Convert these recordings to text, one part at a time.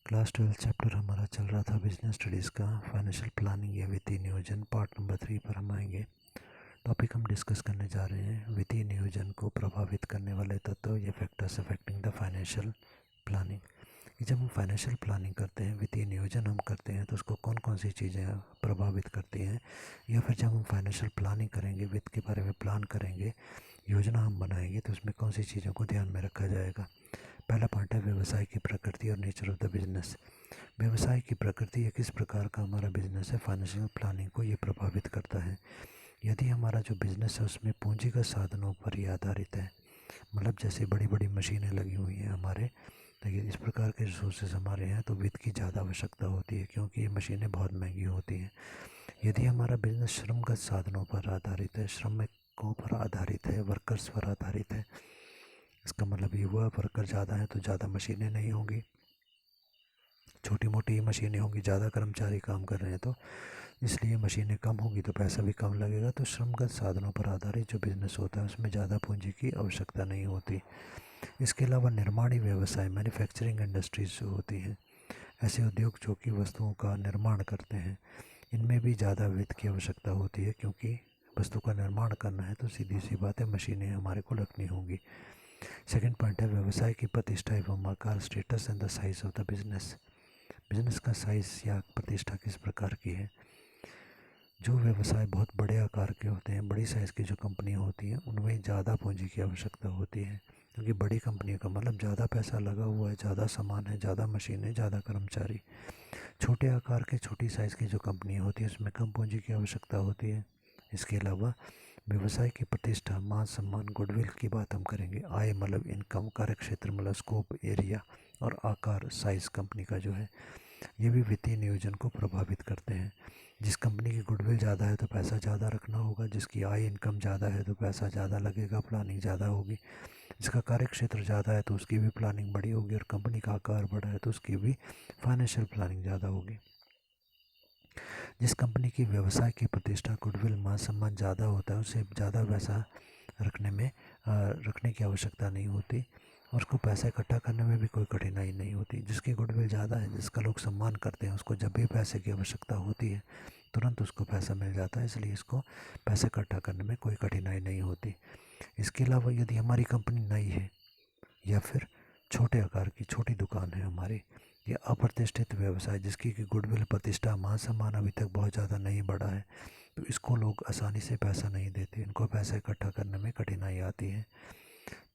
Class 12 chapter हमारा चल रहा था बिजनेस स्टडीज़ का फाइनेंशियल प्लानिंग या वित्तीय नियोजन पार्ट नंबर 3 पर हम आएंगे। टॉपिक हम डिस्कस करने जा रहे हैं वित्तीय नियोजन को प्रभावित करने वाले तत्व या factors affecting the financial planning. कि जब हम फाइनेंशियल प्लानिंग करते हैं, वित्तीय नियोजन हम करते हैं, तो उसको कौन कौन सी चीज़ें प्रभावित करती हैं, या फिर जब हम फाइनेंशियल प्लानिंग करेंगे, वित्त के बारे में प्लान करेंगे, योजना हम बनाएंगे, तो उसमें कौन सी चीज़ों को ध्यान में रखा जाएगा। पहला पार्ट है व्यवसाय की प्रकृति और नेचर ऑफ द बिजनेस। व्यवसाय की प्रकृति या किस प्रकार का हमारा बिजनेस है, फाइनेंशियल प्लानिंग को ये प्रभावित करता है। यदि हमारा जो बिजनेस है उसमें पूंजीगत साधनों पर ही आधारित है, मतलब जैसे बड़ी बड़ी मशीनें लगी हुई हैं हमारे, देखिए इस प्रकार के रिसोर्सेज हमारे हैं, तो वित्त की ज़्यादा आवश्यकता होती है क्योंकि ये मशीनें बहुत महंगी होती हैं। यदि हमारा बिजनेस श्रमगत साधनों पर आधारित है, श्रमिकों पर आधारित है, वर्कर्स पर आधारित है, इसका मतलब ये हुआ वर्कर ज़्यादा है तो ज़्यादा मशीनें नहीं होंगी, छोटी मोटी मशीनें होंगी, ज़्यादा कर्मचारी काम कर रहे हैं तो इसलिए मशीनें कम होंगी तो पैसा भी कम लगेगा। तो श्रमगत साधनों पर आधारित जो बिज़नेस होता है उसमें ज़्यादा पूंजी की आवश्यकता नहीं होती। इसके अलावा निर्माणी व्यवसाय, मैन्युफैक्चरिंग इंडस्ट्रीज जो होती हैं, ऐसे उद्योग जो कि वस्तुओं का निर्माण करते हैं, इनमें भी ज़्यादा वित्त की आवश्यकता होती है क्योंकि वस्तु का निर्माण करना है तो सीधी सी बात है मशीनें हमारे को रखनी होंगी। सेकंड पॉइंट है व्यवसाय की प्रतिष्ठा एवं आकार, status and the size of the business. Business का साइज या प्रतिष्ठा किस प्रकार की है। जो व्यवसाय बहुत बड़े आकार के होते हैं, बड़ी साइज़ की जो कंपनियां होती हैं, उनमें ज़्यादा पूंजी की आवश्यकता होती है क्योंकि बड़ी कंपनियों का मतलब ज़्यादा पैसा लगा हुआ है, ज़्यादा सामान है, ज़्यादा मशीनें, ज़्यादा कर्मचारी। छोटे आकार के छोटी साइज़ की जो कंपनियां होती हैं उसमें कम पूंजी की आवश्यकता होती है। इसके अलावा व्यवसाय की प्रतिष्ठा, मान सम्मान, गुडविल की बात हम करेंगे। आय मतलब इनकम, कार्यक्षेत्र मतलब स्कोप, एरिया, और आकार, साइज़ कंपनी का जो है, ये भी वित्तीय नियोजन को प्रभावित करते हैं। जिस कंपनी की गुडविल ज़्यादा है तो पैसा ज़्यादा रखना होगा, जिसकी आय इनकम ज़्यादा है तो पैसा ज़्यादा लगेगा, प्लानिंग ज़्यादा होगी। जिसका कार्यक्षेत्र ज़्यादा है तो उसकी भी प्लानिंग बड़ी होगी, और कंपनी का आकार बड़ा है तो उसकी भी फाइनेंशियल प्लानिंग ज़्यादा होगी। जिस कंपनी की व्यवसाय की प्रतिष्ठा, गुडविल, मान सम्मान ज़्यादा होता है, उसे ज़्यादा पैसा रखने की आवश्यकता नहीं होती, और उसको पैसा इकट्ठा करने में भी कोई कठिनाई नहीं होती। जिसकी गुडविल ज़्यादा है, जिसका लोग सम्मान करते हैं, उसको जब भी पैसे की आवश्यकता होती है तुरंत उसको पैसा मिल जाता है, इसलिए इसको पैसे इकट्ठा करने में कोई कठिनाई नहीं होती। इसके अलावा यदि हमारी कंपनी नई है या फिर छोटे आकार की छोटी दुकान है हमारी, या अप्रतिष्ठित व्यवसाय जिसकी कि गुडविल, प्रतिष्ठा, मान सम्मान अभी तक बहुत ज़्यादा नहीं बढ़ा है, तो इसको लोग आसानी से पैसा नहीं देते, इनको पैसा इकट्ठा करने में कठिनाई आती है।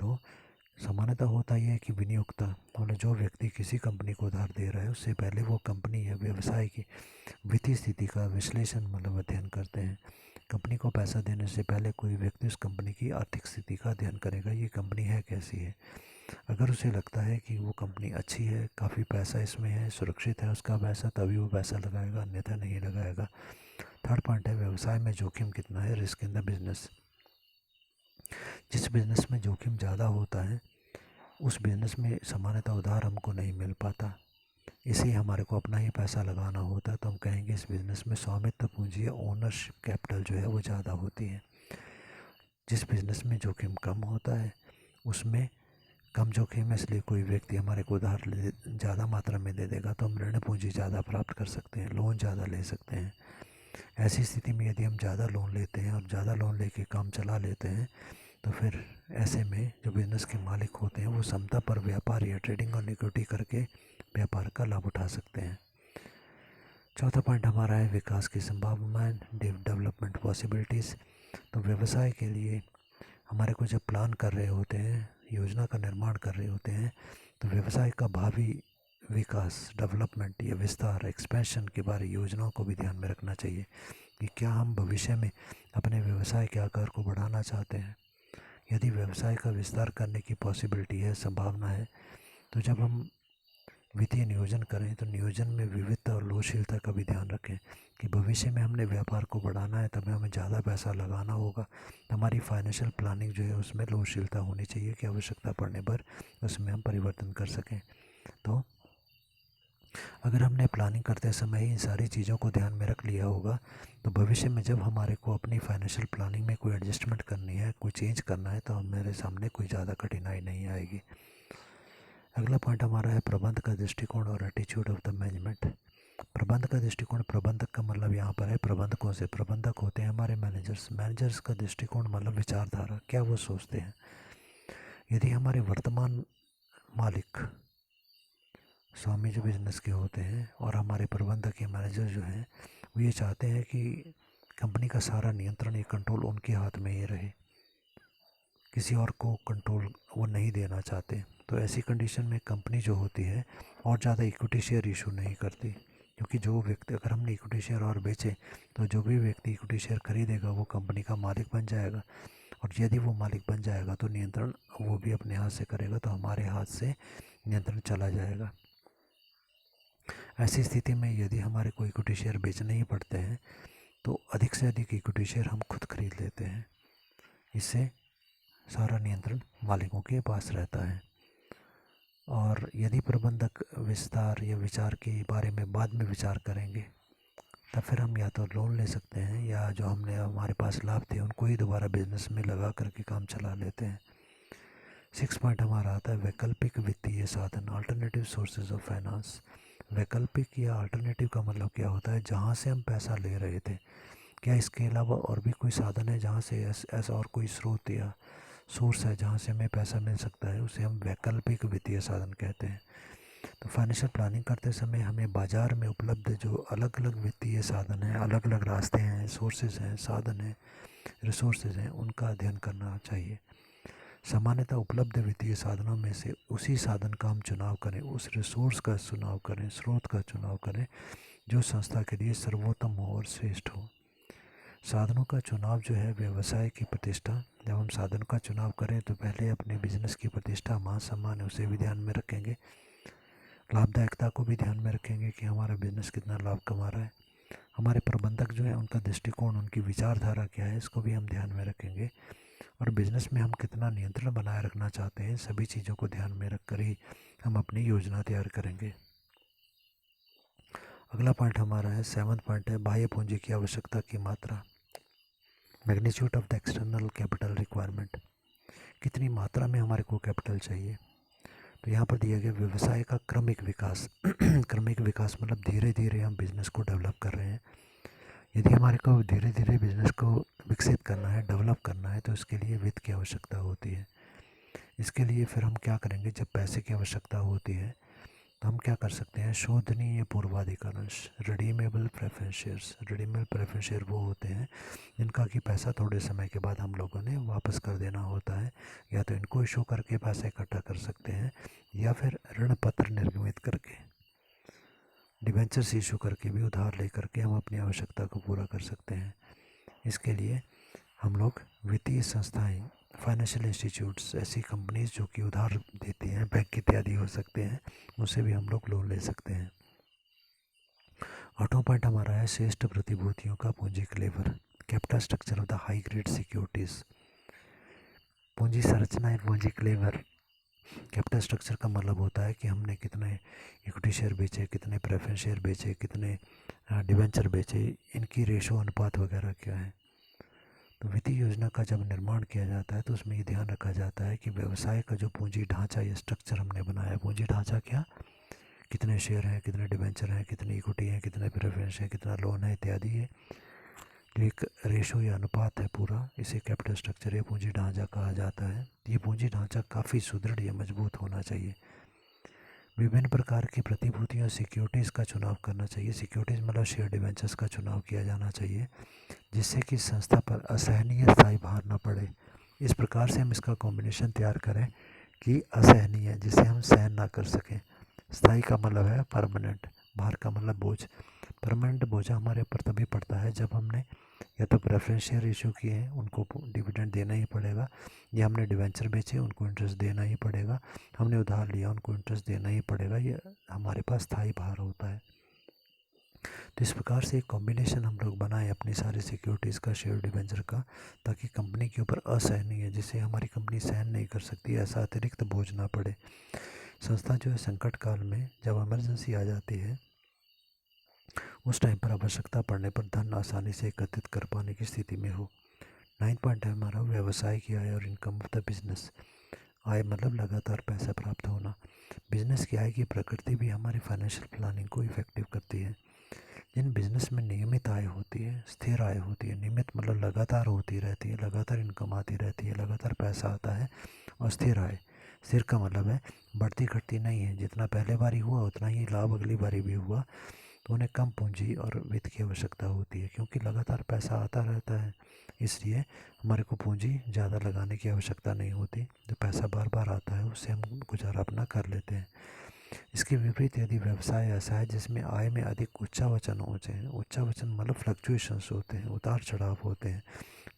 तो सामान्यतः होता यह है कि विनियोक्ता मतलब जो व्यक्ति किसी कंपनी को उधार दे रहा है, उससे पहले वो कंपनी या व्यवसाय की वित्तीय स्थिति का विश्लेषण मतलब अध्ययन करते हैं। कंपनी को पैसा देने से पहले कोई व्यक्ति उस कंपनी की आर्थिक स्थिति का अध्ययन करेगा, ये कंपनी है कैसी है। अगर उसे लगता है कि वो कंपनी अच्छी है, काफ़ी पैसा इसमें है, सुरक्षित है उसका पैसा, तभी वो पैसा लगाएगा, अन्यथा नहीं लगाएगा। थर्ड पॉइंट है व्यवसाय में जोखिम कितना है, रिस्क इन द बिजनेस। जिस बिज़नेस में जोखिम ज़्यादा होता है उस बिज़नेस में सामान्यतः उधार हमको नहीं मिल पाता, इसे हमारे को अपना ही पैसा लगाना होता है, तो हम कहेंगे इस बिज़नेस में स्वामित्व पूंजी या ओनरशिप कैपिटल जो है वो ज़्यादा होती है। जिस बिज़नेस में जोखिम कम होता है उसमें कम जोखिम है, इसलिए कोई व्यक्ति हमारे को उधार ज़्यादा मात्रा में दे देगा तो हम ऋण पूंजी ज़्यादा प्राप्त कर सकते हैं, लोन ज़्यादा ले सकते हैं। ऐसी स्थिति में यदि हम ज़्यादा लोन लेते हैं और ज़्यादा लोन लेके काम चला लेते हैं, तो फिर ऐसे में जो बिज़नेस के मालिक होते हैं वो समता पर व्यापार या ट्रेडिंग और इक्विटी करके व्यापार का लाभ उठा सकते हैं। चौथा पॉइंट हमारा है विकास की संभावनाएं, डेवलपमेंट पॉसिबिलिटीज़। तो व्यवसाय के लिए हमारे को जब प्लान कर रहे होते हैं, योजना का निर्माण कर रहे होते हैं, तो व्यवसाय का भावी विकास, डेवलपमेंट या विस्तार, एक्सपेंशन के बारे योजनाओं को भी ध्यान में रखना चाहिए कि क्या हम भविष्य में अपने व्यवसाय के आकार को बढ़ाना चाहते हैं। यदि व्यवसाय का विस्तार करने की पॉसिबिलिटी है, संभावना है, तो जब हम वित्तीय नियोजन करें तो नियोजन में विविधता और लोचशीलता का भी ध्यान रखें कि भविष्य में हमने व्यापार को बढ़ाना है, तब हमें ज़्यादा पैसा लगाना होगा, तो हमारी फाइनेंशियल प्लानिंग जो है उसमें लोचशीलता होनी चाहिए कि आवश्यकता पड़ने पर उसमें हम परिवर्तन कर सकें। तो अगर हमने प्लानिंग करते समय ही इन सारी चीज़ों को ध्यान में रख लिया होगा, तो भविष्य में जब हमारे को अपनी फाइनेंशियल प्लानिंग में कोई एडजस्टमेंट करनी है, कोई चेंज करना है, तो हमारे सामने कोई ज़्यादा कठिनाई नहीं आएगी। अगला पॉइंट हमारा है प्रबंध का दृष्टिकोण और एटीट्यूड ऑफ द मैनेजमेंट। प्रबंध का दृष्टिकोण, प्रबंधक का मतलब यहाँ पर है प्रबंधकों से। प्रबंधक होते हैं हमारे मैनेजर्स। मैनेजर्स का दृष्टिकोण मतलब विचारधारा, क्या वो सोचते हैं। यदि हमारे वर्तमान मालिक, स्वामी जो बिजनेस के होते हैं, और हमारे प्रबंधक या मैनेजर जो हैं, वो ये चाहते हैं कि कंपनी का सारा नियंत्रण या कंट्रोल उनके हाथ में ही रहे, किसी और को कंट्रोल वो नहीं देना चाहते। तो ऐसी कंडीशन में कंपनी जो होती है और ज़्यादा इक्विटी शेयर इशू नहीं करती, क्योंकि जो व्यक्ति, अगर हमने इक्विटी शेयर और बेचे तो जो भी व्यक्ति इक्विटी शेयर खरीदेगा वो कंपनी का मालिक बन जाएगा, और यदि वो मालिक बन जाएगा तो नियंत्रण वो भी अपने हाथ से करेगा, तो हमारे हाथ से नियंत्रण चला जाएगा। ऐसी स्थिति में यदि हमारे को इक्विटी शेयर बेचने ही पड़ते हैं तो अधिक से अधिक इक्विटी शेयर हम खुद खरीद लेते हैं। इससे सारा नियंत्रण मालिकों के पास रहता है। और यदि प्रबंधक विस्तार या विचार के बारे में बाद में विचार करेंगे, तब फिर हम या तो लोन ले सकते हैं या जो हमने हमारे पास लाभ थे उनको ही दोबारा बिजनेस में लगा करके काम चला लेते हैं। 6 पॉइंट हमारा आता है वैकल्पिक वित्तीय साधन, अल्टरनेटिव सोर्सेज ऑफ फाइनेंस। वैकल्पिक या अल्टरनेटिव का मतलब क्या होता है, जहाँ से हम पैसा ले रहे थे, क्या इसके अलावा और भी कोई साधन है जहाँ से ऐसा और कोई स्रोत या सोर्स है जहाँ से हमें पैसा मिल सकता है, उसे हम वैकल्पिक वित्तीय साधन कहते हैं। तो फाइनेंशियल प्लानिंग करते समय हमें बाज़ार में उपलब्ध जो अलग अलग वित्तीय साधन हैं, अलग अलग रास्ते हैं, सोर्सेज हैं, साधन हैं, रिसोर्सेज हैं, उनका अध्ययन करना चाहिए। सामान्यतः उपलब्ध वित्तीय साधनों में से उसी साधन का हम चुनाव करें, उस रिसोर्स का चुनाव करें, स्रोत का चुनाव करें जो संस्था के लिए सर्वोत्तम हो और श्रेष्ठ हो। साधनों का चुनाव जो है व्यवसाय की प्रतिष्ठा, जब हम साधन का चुनाव करें तो पहले अपने बिजनेस की प्रतिष्ठा, मान सम्मान है, उसे भी ध्यान में रखेंगे। लाभदायकता को भी ध्यान में रखेंगे कि हमारा बिजनेस कितना लाभ कमा रहा है। हमारे प्रबंधक जो है उनका दृष्टिकोण, उनकी विचारधारा क्या है, इसको भी हम ध्यान में रखेंगे। और बिजनेस में हम कितना नियंत्रण बनाए रखना चाहते हैं, सभी चीज़ों को ध्यान में रख कर ही हम अपनी योजना तैयार करेंगे। अगला पॉइंट हमारा है 7वां पॉइंट है बाह्य पूंजी की आवश्यकता की मात्रा, magnitude of the external capital requirement. कितनी मात्रा में हमारे को कैपिटल चाहिए। तो यहाँ पर दिया गया व्यवसाय का क्रमिक विकास। क्रमिक विकास मतलब धीरे धीरे हम बिजनेस को डेवलप कर रहे हैं। यदि हमारे को धीरे धीरे बिजनेस को विकसित करना है, डेवलप करना है, तो इसके लिए वित्त की आवश्यकता होती है। इसके लिए फिर हम क्या करेंगे, जब पैसे की आवश्यकता होती है तो हम क्या कर सकते हैं, शोधनीय पूर्वाधिकांश, redeemable preference shares. Redeemable preference share वो होते हैं जिनका कि पैसा थोड़े समय के बाद हम लोगों ने वापस कर देना होता है, या तो इनको इशू करके पैसा इकट्ठा कर सकते हैं, या फिर ऋण पत्र निर्गमित करके, डिबेंचर्स इशू करके भी उधार ले करके हम अपनी आवश्यकता को पूरा कर सकते हैं। इसके लिए हम लोग वित्तीय संस्थाएं, फाइनेंशियल इंस्टीट्यूट्स, ऐसी कंपनीज जो कि उधार देती हैं, बैंक इत्यादि हो सकते हैं, उनसे भी हम लोग लोन ले सकते हैं। 8वां पॉइंट हमारा है श्रेष्ठ प्रतिभूतियों का पूंजी लेवर, capital structure of the high grade securities. पूंजी संरचना या पूंजी लेवर, कैपिटल स्ट्रक्चर का मतलब होता है कि हमने कितने इक्विटी शेयर बेचे, कितने प्रेफरेंस शेयर बेचे, कितने डिवेंचर बेचे, इनकी रेशो, अनुपात वगैरह क्या है। तो वित्तीय योजना का जब निर्माण किया जाता है तो उसमें ये ध्यान रखा जाता है कि व्यवसाय का जो पूंजी ढांचा या स्ट्रक्चर हमने बनाया, पूंजी ढांचा क्या, कितने शेयर हैं, कितने डिवेंचर हैं, कितनी इक्विटी है, कितने प्रेफरेंस है, कितना लोन है इत्यादि है, जो एक रेशो या अनुपात है पूरा, इसे कैपिटल स्ट्रक्चर या पूंजी ढांचा कहा जाता है। ये पूंजी ढांचा काफ़ी सुदृढ़ या मजबूत होना चाहिए। विभिन्न प्रकार की प्रतिभूतियों, सिक्योरिटीज़ का चुनाव करना चाहिए। सिक्योरिटीज़ मतलब शेयर डिवेंचर्स का चुनाव किया जाना चाहिए, जिससे कि संस्था पर असहनीय स्थायी भार न पड़े। इस प्रकार से हम इसका कॉम्बिनेशन तैयार करें कि असहनीय, जिसे हम सहन ना कर सकें। स्थायी का मतलब है परमानेंट, भार का मतलब बोझ। परमानेंट बोझ हमारे ऊपर तभी पड़ता है जब हमने या तो प्रेफरेंस शेयर इशू किए हैं, उनको डिविडेंड देना ही पड़ेगा, या हमने डिवेंचर बेचे, उनको इंटरेस्ट देना ही पड़ेगा, हमने उधार लिया, उनको इंटरेस्ट देना ही पड़ेगा। ये हमारे पास स्थायी भार होता है। तो इस प्रकार से एक कॉम्बिनेशन हम लोग बनाएं अपनी सारी सिक्योरिटीज़ का, शेयर डिवेंचर का, ताकि कंपनी के ऊपर असहनीय, जिसे हमारी कंपनी सहन नहीं कर सकती, ऐसा अतिरिक्त बोझ ना पड़े। संस्था जो है संकट काल में जब इमरजेंसी आ जाती है, उस टाइम पर आवश्यकता पड़ने पर धन आसानी से एकत्रित कर पाने की स्थिति में हो। 9 पॉइंट है हमारा व्यवसाय की आय और इनकम ऑफ द बिजनेस। आय मतलब लगातार पैसा प्राप्त होना। बिजनेस की आय की प्रकृति भी हमारी फाइनेंशियल प्लानिंग को इफेक्टिव करती है। जिन बिजनेस में नियमित आय होती है, स्थिर आय होती है, नियमित मतलब लगातार होती रहती है, लगातार इनकम आती रहती है, लगातार पैसा आता है, और स्थिर आय, स्थिर का मतलब है बढ़ती घटती नहीं है, जितना पहले बारी हुआ उतना ही लाभ अगली बारी भी हुआ, तो उन्हें कम पूंजी और वित्त की आवश्यकता होती है, क्योंकि लगातार पैसा आता रहता है, इसलिए हमारे को पूंजी ज़्यादा लगाने की आवश्यकता नहीं होती। जो पैसा बार बार आता है उससे हम गुजारा अपना कर लेते हैं। इसके विपरीत यदि व्यवसाय ऐसा है जिसमें आय में अधिक उच्चावचन होते हैं, उच्चावचन मतलब फ्लक्चुएशंस होते हैं, उतार चढ़ाव होते हैं,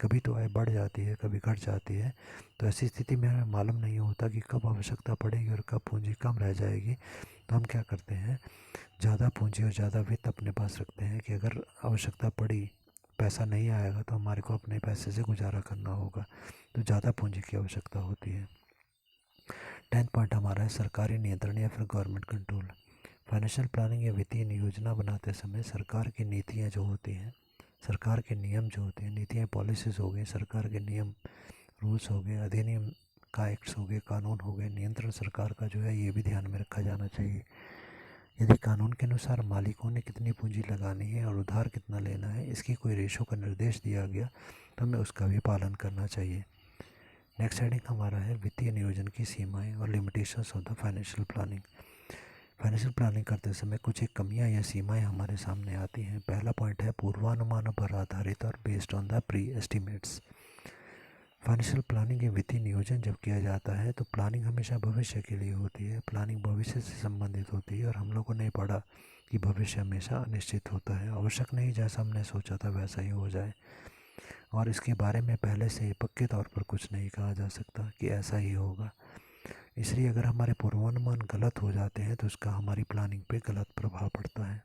कभी तो आय बढ़ जाती है, कभी घट जाती है, तो ऐसी स्थिति में हमें मालूम नहीं होता कि कब आवश्यकता पड़ेगी और कब पूंजी कम रह जाएगी। तो हम क्या करते हैं, ज़्यादा पूंजी और ज़्यादा वित्त अपने पास रखते हैं कि अगर आवश्यकता पड़ी, पैसा नहीं आएगा तो हमारे को अपने पैसे से गुजारा करना होगा, तो ज़्यादा पूंजी की आवश्यकता होती है। 10th पॉइंट हमारा है सरकारी नियंत्रण या फिर गवर्नमेंट कंट्रोल। फाइनेंशियल प्लानिंग या वित्तीय योजना बनाते समय सरकार की नीतियाँ जो होती हैं, सरकार के नियम जो होते हैं, नीतियाँ पॉलिसीज़ हो गई, सरकार के नियम रूल्स हो गए, अधिनियम का एक्ट्स हो गए, कानून हो गए, नियंत्रण सरकार का जो है ये भी ध्यान में रखा जाना चाहिए। यदि कानून के अनुसार मालिकों ने कितनी पूंजी लगानी है और उधार कितना लेना है, इसकी कोई रेशो का निर्देश दिया गया तो हमें उसका भी पालन करना चाहिए। नेक्स्ट हेडिंग हमारा है वित्तीय नियोजन की सीमाएं और limitations of the financial planning. Financial planning करते समय कुछ एक कमियां या सीमाएं हमारे सामने आती हैं। पहला पॉइंट है पूर्वानुमानों पर आधारित और based on the pre estimates. Financial planning या वित्तीय नियोजन जब किया जाता है तो प्लानिंग हमेशा भविष्य के लिए होती है, प्लानिंग भविष्य से संबंधित होती है, और हम लोगों ने पढ़ा कि भविष्य हमेशा अनिश्चित होता है, आवश्यक नहीं जैसा हमने सोचा था वैसा ही हो जाए, और इसके बारे में पहले से पक्के तौर पर कुछ नहीं कहा जा सकता कि ऐसा ही होगा। इसलिए अगर हमारे पूर्वानुमान गलत हो जाते हैं तो उसका हमारी प्लानिंग पे गलत प्रभाव पड़ता है।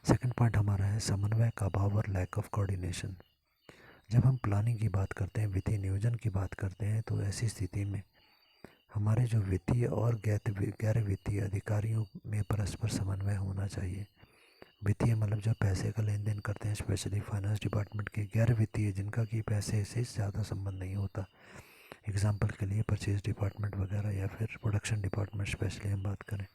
सेकंड पॉइंट हमारा है समन्वय का अभाव और लैक ऑफ कोऑर्डिनेशन। जब हम प्लानिंग की बात करते हैं, वित्तीय नियोजन की बात करते हैं, तो ऐसी स्थिति में हमारे जो वित्तीय और गैर वित्तीय अधिकारियों में परस्पर समन्वय होना चाहिए। वित्तीय मतलब जो पैसे का लेन देन करते हैं, स्पेशली फाइनेंस डिपार्टमेंट के, गैर वित्तीय जिनका कि पैसे से ज़्यादा संबंध नहीं होता, एग्जाम्पल के लिए परचेज डिपार्टमेंट वगैरह या फिर प्रोडक्शन डिपार्टमेंट स्पेशली हम बात करें,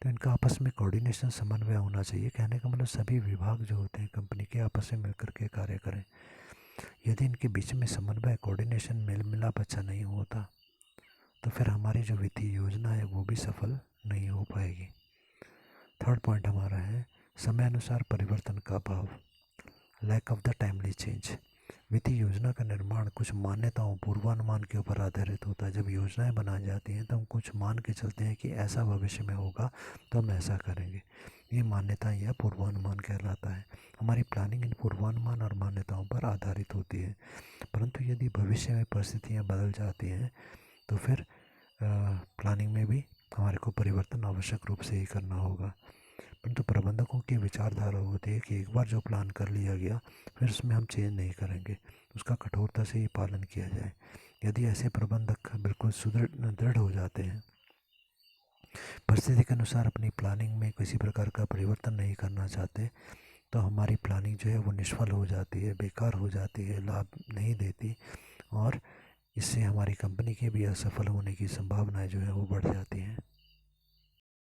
तो इनका आपस में कोऑर्डिनेशन समन्वय होना चाहिए। कहने का मतलब सभी विभाग जो होते हैं कंपनी के आपस में मिलकर के कार्य करें। यदि इनके बीच में समन्वय, कोऑर्डिनेशन, मेल मिलाप अच्छा नहीं होता तो फिर हमारी जो वित्तीय योजना है वो भी सफल नहीं हो पाएगी। थर्ड पॉइंट हमारा है समय अनुसार परिवर्तन का अभाव, lack of the timely change. वित्तीय योजना का निर्माण कुछ मान्यताओं, पूर्वानुमान के ऊपर आधारित होता है। जब योजनाएं बनाई जाती हैं तो हम कुछ मान के चलते हैं कि ऐसा भविष्य में होगा तो हम ऐसा करेंगे, ये मान्यताएं या पूर्वानुमान कहलाता है। हमारी प्लानिंग इन पूर्वानुमान और मान्यताओं पर आधारित होती है, परंतु यदि भविष्य में परिस्थितियाँ बदल जाती हैं तो फिर प्लानिंग में भी हमारे को परिवर्तन आवश्यक रूप से ही करना होगा। परंतु प्रबंधकों की विचारधारा होती है कि एक बार जो प्लान कर लिया गया फिर उसमें हम चेंज नहीं करेंगे, उसका कठोरता से ही पालन किया जाए। यदि ऐसे प्रबंधक बिल्कुल दृढ़ हो जाते हैं, परिस्थिति के अनुसार अपनी प्लानिंग में किसी प्रकार का परिवर्तन नहीं करना चाहते, तो हमारी प्लानिंग जो है वो निष्फल हो जाती है, बेकार हो जाती है, लाभ नहीं देती, और इससे हमारी कंपनी के भी असफल होने की संभावनाएं जो है वो बढ़ जाती हैं।